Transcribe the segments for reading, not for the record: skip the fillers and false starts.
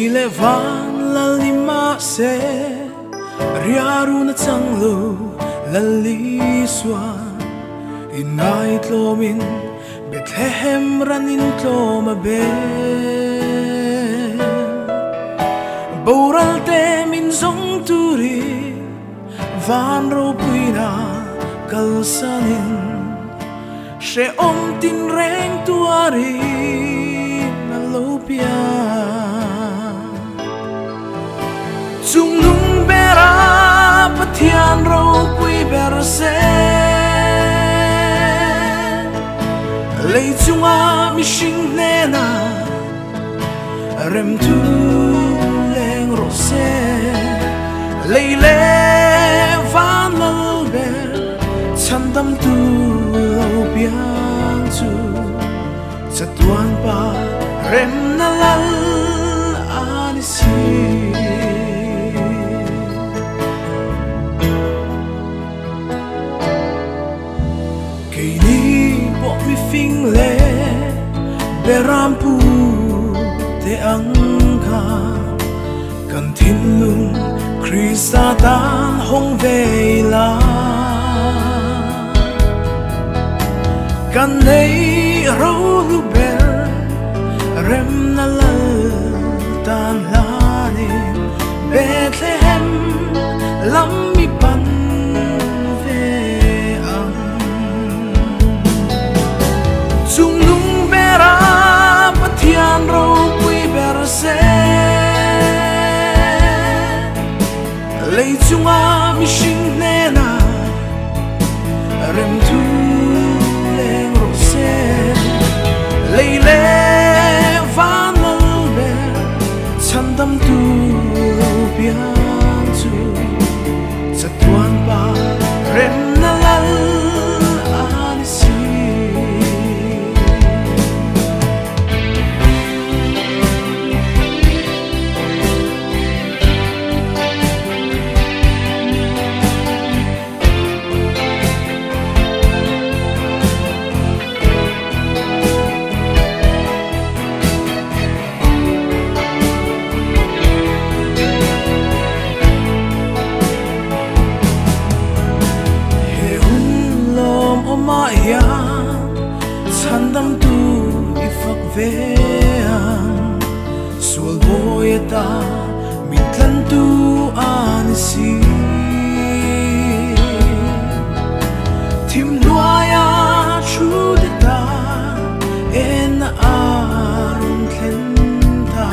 le van la lima se riaru na changlo la liswa inai tlomin Bethlehem ranin tloma be Boral te min zong turi van ro puina kalsanin she om tin reng tuari na lopia Chung lung bera pathian ro pui berse Lei chunga mi shing nena rem tu leng ro se Lei le van lal ber chandam tu lo biang chu Chatuan pa rem na lal anisi Mi fing le berampu te angka kan thin lung Krista tan hong veila kan nei ro lu ber rem na lal tan lanin Bethlehem lam mi pan Chung lung bera pathian ro pui berse Lei chunga mi shing nena rem tu leng ro se Lei le van lal ber chandam tu lo biang chu Chatuan pa rem na lal Maya chandam tu ifak vean sul boyeta mitlan tu anisi tim luaya chudeta en arun tlenta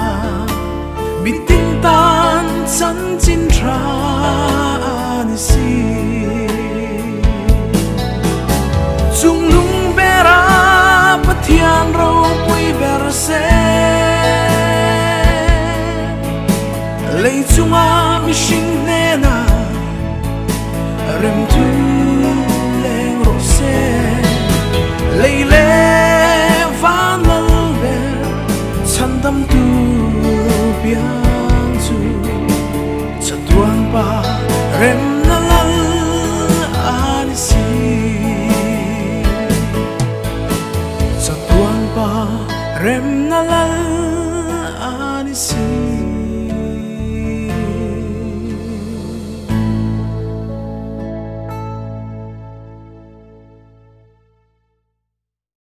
bitintan chan chin tra anisi Chung lung bera pathian ro pui berse Lei chunga mi shing nena rem tu leng ro se Lei le van lal ber chandam tu lo biang chu Chatuan pa rem